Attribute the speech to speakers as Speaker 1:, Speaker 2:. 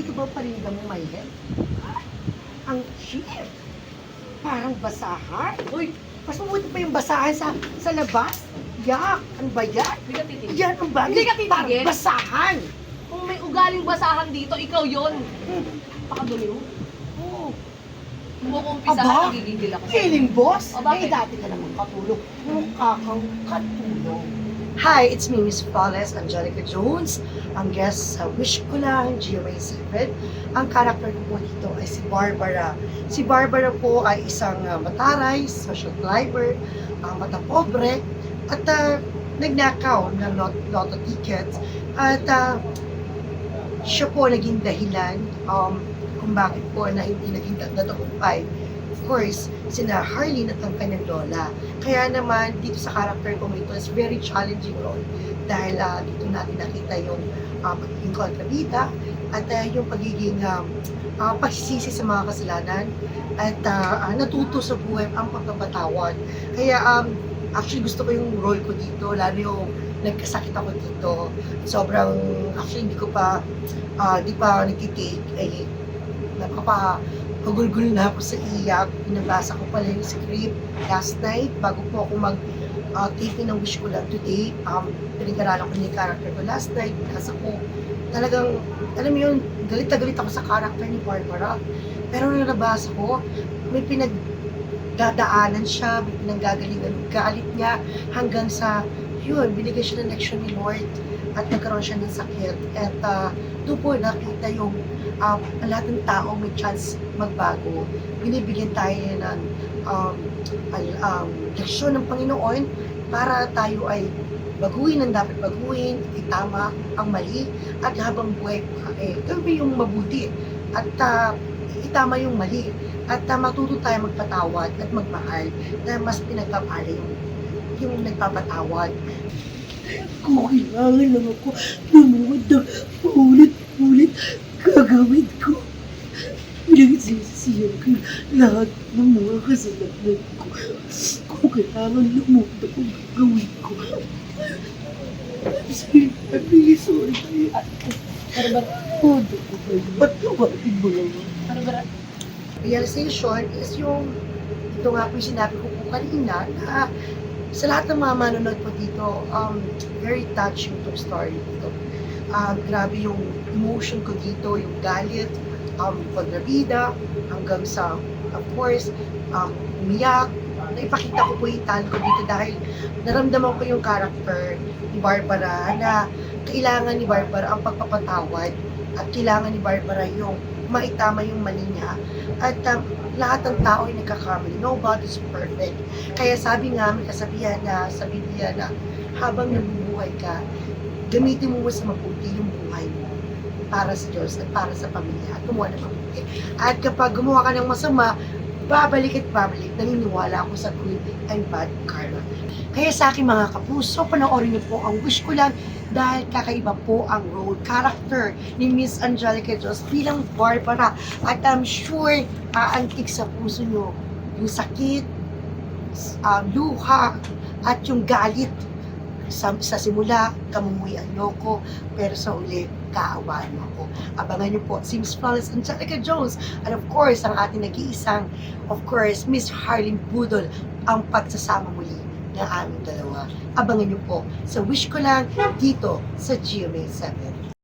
Speaker 1: dito ba parinda mo may head? Ang cheap. Parang basahan. Uy, mas mabuti pa yung basahan sa labas. Yak, ano ba yan?
Speaker 2: Hindi ka titigil.
Speaker 1: Yan ang bagay.
Speaker 2: Hindi ka titigil?
Speaker 1: Parang basahan.
Speaker 2: Kung may ugaling basahan dito, ikaw yon. Pakadumi mo.
Speaker 1: Oh.
Speaker 2: Huwag kong umpisahan,
Speaker 1: Aba,
Speaker 2: nagigigil ako.
Speaker 1: feeling boss?
Speaker 2: O, bakit?
Speaker 1: Dati ka naman katulog. Mukha kang katulog. Hi, it's me, Miss Flawless Angelica Jones. Ang guest sa Wish Ko Lang, GMA 7. Ang character ko po dito ay si Barbara. Si Barbara po ay isang mataray, social climber, matapobre, at nagnakaw ng lotto tickets. At siya po naging dahilan kung bakit po na hindi naging natagumpay. Of course, sina Harleen at ang kanyang lola. Kaya naman, dito sa character ko ito, is very challenging role. Dahil dito natin nakita yung pagiging kontrabida at yung pagiging pagsisisi sa mga kasalanan at natuto sa buhay ang pagpapatawad. Kaya actually gusto ko yung role ko dito, lalo yung nagkasakit ako dito. Sobrang, actually hindi pa nagtitake, ay napapagulgul na ako sa iyak. Pinabasa ko pala yung script last night bago po ako taping ng Wish Ko Lang today. Pinag-aralan ko yung character ko last night. Nasa ko, talagang, alam mo yun, galit na galit ako sa character ni Barbara. Pero nung nabasa ko, may pinagdadaanan siya, may pinanggagalingan ng galit niya, hanggang sa, yun, binigay siya ng leksyon ni Lord at nagkaroon siya ng sakit. At doon po nakita yung lahat ng tao may chance magbago. Binibigyan tayo ng leksyon ng Panginoon para tayo ay baguhin ang dapat baguhin, itama ang mali, at habang buhay gawin yung mabuti at itama yung mali at matuto tayo magpatawad at magmahal na mas pinagpapala yung nagpapatawad. Kung kailangan lang ako lumuhod ng paulit-ulit, gagawin ko. Pinagsisisiyan ko lahat ng mga kasalanan ko. Kung kailangan lumuhod ako, gagawin ko. I'm really sorry.
Speaker 2: Barbara,
Speaker 1: Todo ko ba yun? Ba't gawain mo lang?
Speaker 2: Barbara,
Speaker 1: Realization is yung, ito nga po yung sinabi ko po kanina, na sa lahat ng mga manonood po dito, very touching itong story dito. Grabe yung emotion ko dito, yung galit, pagrabida, hanggang sa, of course, umiyak. Naipakita ko po yung talent ko dito dahil naramdaman ko yung character ni Barbara na kailangan ni Barbara ang pagpapatawad at kailangan ni Barbara yung maitama yung mali niya. At lahat ng tao ay nagkakamali. Nobody's perfect. Kaya sabi nga, may kasabihan na sa Biblia na habang nabubuhay ka, gamitin mo sa mabuti yung buhay mo para sa Diyos at para sa pamilya at gumawa ng mabuti. At kapag gumawa ka ng masama, babalik at babalik, naniniwala ako sa good and bad karma. Kaya sa aking mga kapuso, panoorin niyo po ang Wish Ko Lang dahil kakaiba po ang role character ni Miss Angelica Jones bilang Barbara. At I'm sure, aantig sa puso niyo yung sakit, luha, at yung galit. Sa simula, kamumuyan niyo ko, pero sa uli, kaawaan mo ako. Abangan niyo po si Miss Flawless Angelica Jones, and of course, ang ating nag-iisang, of course, Miss Harleen Budol, ang pagsasama muli ng aming dalawa. Abangan niyo po sa Wish Ko Lang dito sa GMA 7.